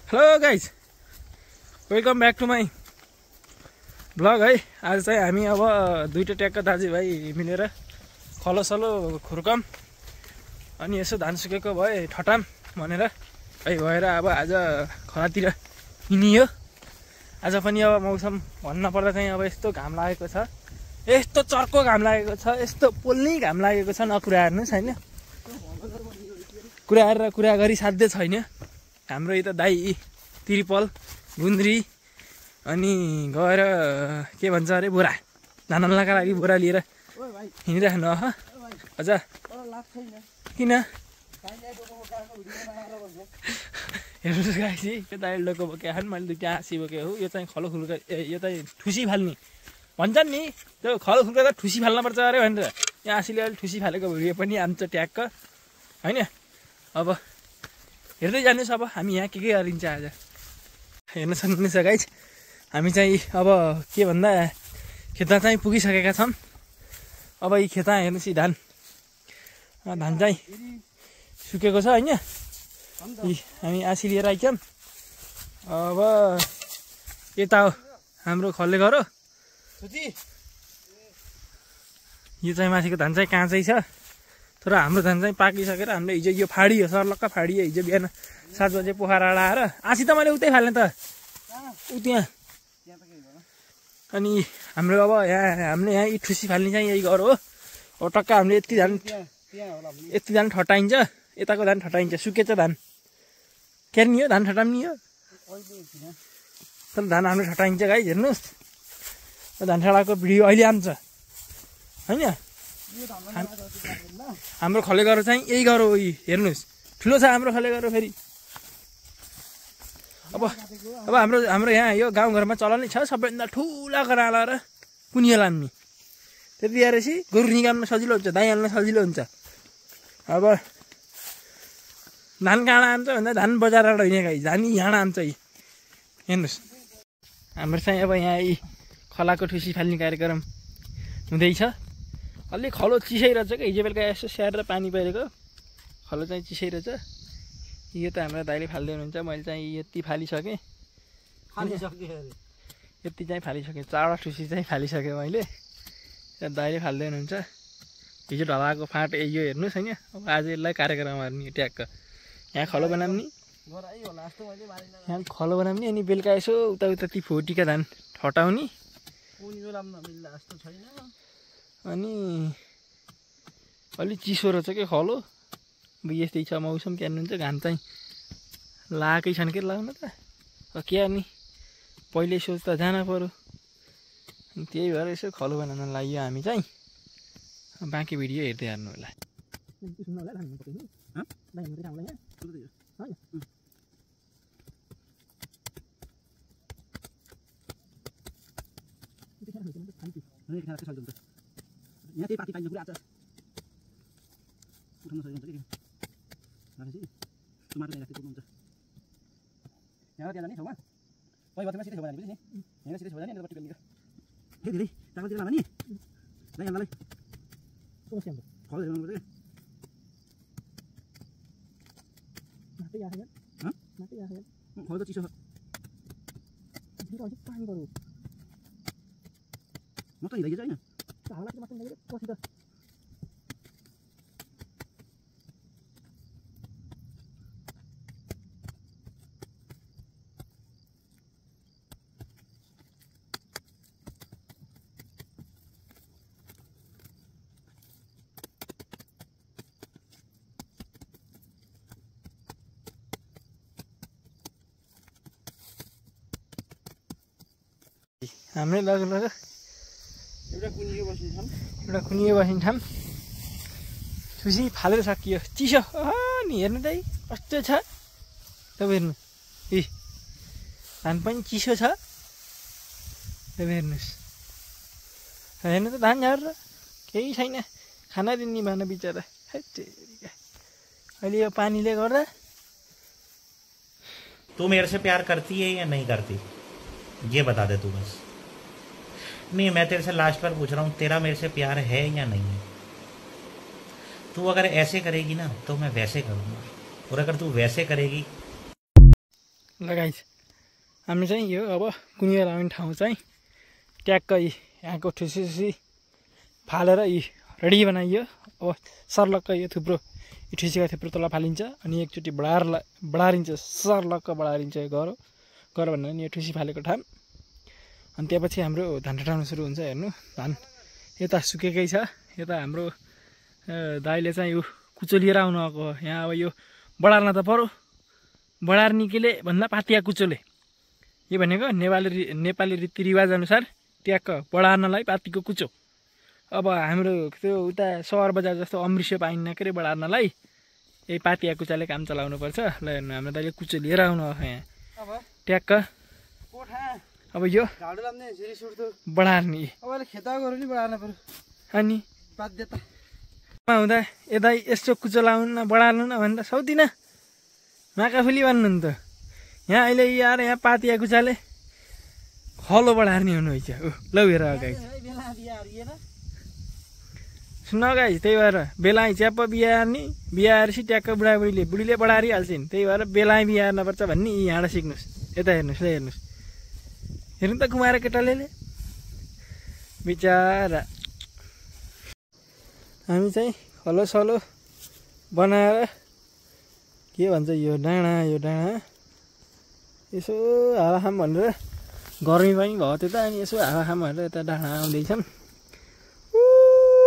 Hello guys, welcome back to my blog है। आज चाहिँ हामी अब दुईटा ट्याक्क दाजुभाइ मिलेर खलोसलो खुर्कम अनि यसो धान सुकेको भए ठटाम भनेर है भएर अब आज खलातिर हिँडियो। आज पनि अब मौसम भन्न पर्दा चाहिँ अब यस्तो घाम लागेको छ, यस्तो चर्को घाम लागेको छ, यस्तो पोल्ने घाम लागेको छ, नकुरा हेर्नुहोस् होइन। कुरा गरी साध्य छैन। हाम्रो यता दाई त्रिपल गुन्द्री अनि गएर के भन्छ अरे बोरा धानल्लाका लागि बोरा लिएर हिँडिराख्नु हो। अझ किन हेर्नुहोस् गाइस, यो त डोको बोके खानु मैले दुईवटा हाँसी बोके हो। यो चाहिँ खलो खुल्का, यो चाहिँ ठुसी फाल्ने भन्छन् नि, त्यो खलो खुल्का त ठुसी फाल्नुपर्छ अरे भनेर यहाँ हाँसीले अलिक ठुसी फालेको भिडियो पनि आउँछ ट्याक्क होइन। अब हेर्दै जानुहोस् अब हामी यहाँ के गरिन्छ आज हेर्न सक्नुहुनेछ गाइज। हामी चाहिँ अब के भन्दा खेतमा चाहिँ पुगिसकेका छौँ। अब यी खेतमा हेर्नुहोस्, धान चाहिँ सुकेको छ होइन। हामी आसी लिएर आइछौँ। अब यता हो हाम्रो खल्ले घर हो। यो चाहिँ माथिको धान चाहिँ काँचै छ, तर हाम्रो धान चाहिँ पाकिसकेर हामीले हिजो यो फाडियो, सर्लक्क फाडियो हिजो बिहान 7 बजे पोखरा आएर। आसी त मैले उतै फाल्ने त उ त्यहाँ। अनि हाम्रो अब हामीले यहाँ यी ठुसी फाल्ने चाहिँ यही घर हो। अब टक्क हामीले यति धान ठटाइन्छ, यताको धान ठटाइन्छ, सुकेछ धान क्यार नि हो, धान ठटाउने हो। तर धान हाम्रो ठटाइन्छ गाइस, हेर्नुहोस् धान ठटाएको भिडियो अहिले आउँछ होइन। हाम्रो खले घर चाहिँ यही घर हो, हेर्नुहोस् ठुलो छ हाम्रो खले घर फेरि। अब हाम्रो यहाँ यो गाउँघरमा चलनै छ सबैभन्दा ठुला कराला र कुनिया लाम्ने। त्यति आएपछि गोरु निकाल्न सजिलो हुन्छ, दाइ हाल्न सजिलो हुन्छ। अब धान काँडा आन्छ भन्दा धान बजारबाट होइन गाई, धान यहाँ आन्छ। हेर्नुहोस् हाम्रो चाहिँ अब यहाँ यी खलाको ठुसी फाल्ने कार्यक्रम हुँदैछ। अलि खलो चिसै रहेछ क्या, हिजो बेलुका यसो स्याहारेर पानी परेको खलो चाहिँ चिसै रहेछ। यो त हाम्रो दाइले फाल्दै हुनुहुन्छ, मैले चाहिँ यति फालिसकेँ, यति चाहिँ फालिसकेँ, 4वटा ठुसी चाहिँ फालिसकेँ मैले। दाइले फाल्दै हुनुहुन्छ। हिजो ढलाएको फाँट यो हेर्नुहोस् होइन। अब आज यसलाई कार्यक्रम गर्ने ट्याक्क यहाँ खलो बनाउने, यहाँ खलो बनाउने अनि बेलुका यसो उता ती फोटीका धान ठटाउने। अनि अलिक चिसो रहेछ क्या खलो। अब यस्तै छ मौसम, के भन्नुहुन्छ घाम चाहिँ लागेकै छन् के लाग्नु त के अनि पहिले सोच त जान पऱ्यो। त्यही भएर यसो खलो बनाउन लाग्यो हामी चाहिँ। बाँकी भिडियो हेर्दै हेर्नु होला। यहाँ त्यही पार्टी पाइने कुरा आज उठाउन सकिन्छ कि राखेपछि टमाटर राखेको हुन्छ। यहाँ त्यहाँ जाने ठाउँमा पहिले बत्तीमा सिधै छेउ जाने, बुझ्यो नि, यहाँ सिधै छेउ जाने, अनि बत्ती बेल्ने फेरि धेरै टाकलतिर लामा नि लाई हामीलाई समस्या हुन्छ। खलो हेर्नु पर्छ माथि आएर माथि आएर खलो त चिसो छ, पानी गरौँ म त हिँड्दै होइन हावा मात्र मात्र पछि त हाम्रै लग एउटा कुनियो बस्ने ठाउँ ठुसी फालेर सकियो। चिसो नि हेर्नु त कस्तो छ तपाईँ हेर्नु, ए धान पनि चिसो छ तपाईँ हेर्नुहोस्। हेर्नु त धान झरेर केही छैन, खाना दिने भएन बिचरा। अहिले यो पानीले गर्दा। तू मेरे से प्यार करती है या नहीं करती, ये बता दे तू बस। नहीं, मैं तेरे से लास्ट बार पूछ रहा हूँ, तेरा मेरे से प्यार है या नहीं है। तू अगर ऐसे करेगी ना तो मैं वैसे करूँगा, और अगर तू वैसे करेगी ल गाइस हामी चाहिँ यो अब कुनिएर आउने ठाउँ चाहिँ ट्याक्कै यहाँको ठुसी फालेर यी रेडी बनाइयो। अब सर्लक्क यो थुप्रो ठुसीका थुप्रो तल फालिन्छ अनि एकचोटि बढारिन्छ सर्लक्क बढारिन्छ यो घर भन्दा नि यो ठुसी फालेको ठाउँ। अनि त्यसपछि हाम्रो धान ठटाउन सुरु हुन्छ। हेर्नु धान यता सुकेकै छ, यता हाम्रो दाइले चाहिँ यो कुचो लिएर आउनु आएको हो। यहाँ अब यो बढार्न त पर्यो, बढार्निकेले भन्दा पातिया कुचोले, यो भनेको नेपाली रीतिरिवाज अनुसार ट्याक्क बढार्नलाई पातीको कुचो। अब हाम्रो त्यो उता सहर बजार जस्तो अमृष्य पाइन्न के अरे बढार्नलाई, यही पातिया कुचाले काम चलाउनु पर्छ। ल हेर्नु हाम्रो दाइले कुचो लिएर आउनु आएको यहाँ ट्याक्क। अब यो बढार्ने अनि हुँदा यता यस्तो कुचो लाउनु न बढार्नु न भन्दा सक्दिन, माकाफुली भन्नु नि त। यहाँ अहिले आएर यहाँ पातिया कुचाले खलो बढार्ने हुनु है। ल हेर गाइस सुन्न गाइस, त्यही भएर बेलाइ च्याप्प बिहार्ने, बिहारेपछि ट्याक्क बुढीले बढारिहाल्छ नि। त्यही भएर बेलाइ बिहार्नुपर्छ भन्ने यहाँबाट सिक्नुहोस्। यता हेर्नुहोस्, ल हेर्नुहोस्, हेर्नु त कुमार केटाले बिचारा। हामी चाहिँ खलो सलो बनाएर के भन्छ यो डाँडा यसो हावा खाम भनेर, गर्मी पनि भयो त्यता, अनि यसो हावा खाम भनेर यता डाँडा आउँदैछन्।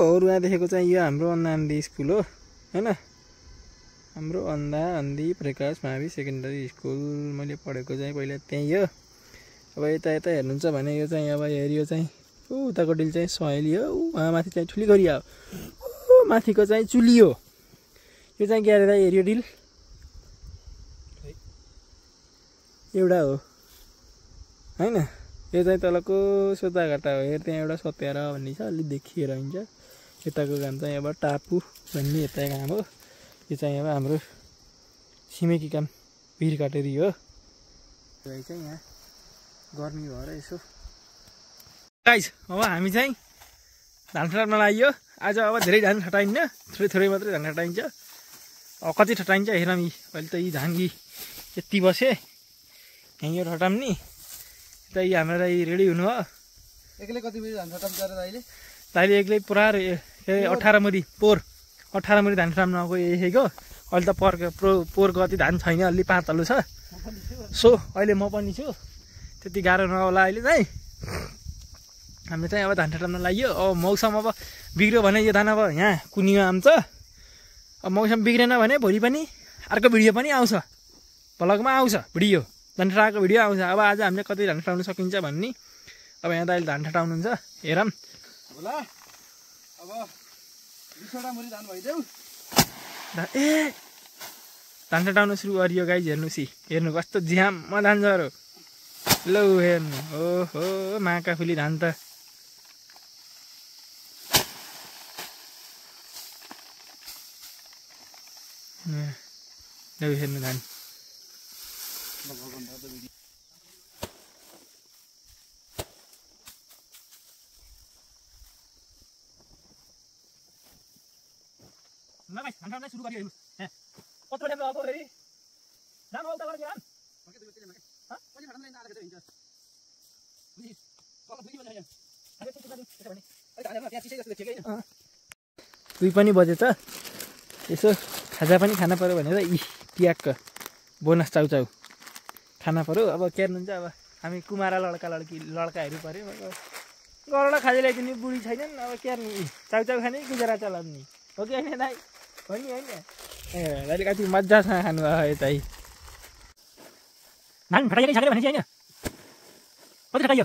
रुवा देखेको चाहिँ यो हाम्रो अन्धान्दी स्कुल हो होइन, हाम्रो अन्धी प्रकाश मावि सेकेन्डरी स्कुल। मैले पढेको चाहिँ पहिला त्यहीँ हो। अब यता हेर्नुहुन्छ भने यो चाहिँ अब एरियो चाहिँ उताको डिल चाहिँ सहेली हो, उहाँ माथि चाहिँ ठुली गरिया हो, माथिको चाहिँ चुली हो। यो चाहिँ ग्यारेर एरियो डिल एउटा हो होइन। यो चाहिँ तलको सोताघाटा हो। हेर त्यहाँ एउटा सत्यारा भन्ने छ, अलिक देखिएर हुन्छ। यताको काम चाहिँ अब टापु भन्ने यता काम हो। यो चाहिँ अब हाम्रो छिमेकी काम भिर काटेरी हो। चाहिँ यहाँ गर्मी भएर यसो गाइस अब हामी चाहिँ धान ठटाउन लाग्यो। आज अब धेरै धान ठटाइन्न, थोरै मात्रै धान ठटाइन्छ। अब कति ठटाइन्छ हेरौँ। अहिले त यी धान यति बसे यहीँ यो ठटाम्ने त यी हाम्रो दाइ रेडी हुनु हो। एक्लै कति बजी धान ठटाम गरेर दाइले एक्लै पुरा 18 मुरी धान ठटाउनु आएको यहीको। अहिले त पोहोर कति धान छैन, अलि पातलो छ। सो अहिले म पनि छु, त्यति गाह्रो नहोला अहिले चाहिँ। हामी चाहिँ अब धान ठटाउन लाग्यो। अब मौसम अब बिग्रियो भने यो धान अब यहाँ कुनियो आउँछ। अब मौसम बिग्रेन भने भोलि पनि अर्को भिडियो पनि आउँछ, भ्लगमा आउँछ भिडियो, धान ठटाएको भिडियो आउँछ। अब आज हामीले कति धान ठटाउन सकिन्छ भन्ने। अब यहाँ दाइले धान ठटाउनुहुन्छ, हेरौँ। ए धान ठटाउन सुरु गरियो गाइज। हेर्नुहोस् हेर्नु कस्तो झ्याममा धान झरो। लौ हेर्नु, ओहो माकाफुली धान त। लौ हेर्नु धान। सुरु गरियो कत्रो टाइम लगाएको फेरि राम्रो उता गरेको राम। दुई पनि बजेछ, यसो खाजा पनि खाना पर्यो भनेर ट्याक्क बोनस चाउचाउ खाना पर्यो। अब के हेर्नुहुन्छ, अब हामी कुमारा लड्काहरू पऱ्यो। घरबाट खाजा ल्याइदिने बुढी छैनन्। अब के हेर्नु, चाउचाउ खाने गुजरा चलाउने हो कि होइन दाइ? हो नि होइन? ए दाइले कति मजासँग खानु भयो यतै। धान ठटाइयो कि भनेपछि होइन, कति ठटाइयो?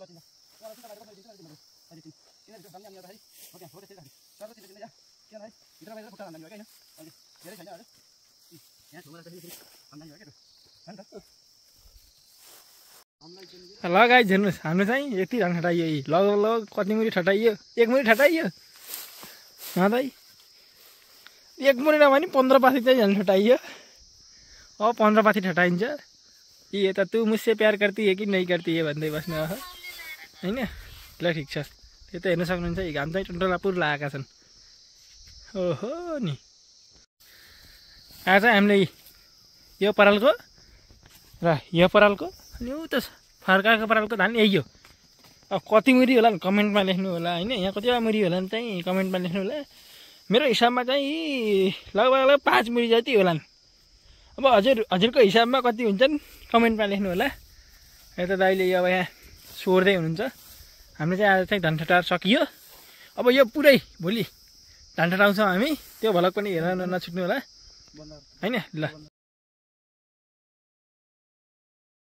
ल गाइस हेर्नुहोस् हाम्रो चाहिँ यति धान ठटाइयो लगभग कति मुरी ठटाइयो 1 मुरी ठटाइयो दाइ 1 मुरी नभए 15 पाथी चाहिँ झन् ठटाइयो अब 15 पाथी ठटाइन्छ ये त तू मुझसे प्यार करती है कि नहीं करती है भन्दै बस्नु हैन ल ठिक छ त्यो त हेर्न सक्नुहुन्छ घाम चाहिँ टन्टला पुर लागेका छन् ओहो नि आज हामीले यो परालको र यो परालको अनि उता फर्काको परालको धान यही हो अब कति मुरी होला कमेन्टमा लेख्नु होला हैन यहाँ कतिवटा मुरी होला नि चाहिँ कमेन्टमा लेख्नु होला मेरो हिसाबमा चाहिँ लगभग 5 मुरी जति होलान् अब हजुरको हिसाबमा कति हुन्छन् कमेन्टमा लेख्नु होला यता दाइले अब यहाँ सोर्दै हुनुहुन्छ हामीले चाहिँ आज चाहिँ धान ठटार सकियो अब यो पुरै भोलि धान ठटाउँछौँ हामी त्यो भलक पनि हेर्न नछुट्नु होला हैन ल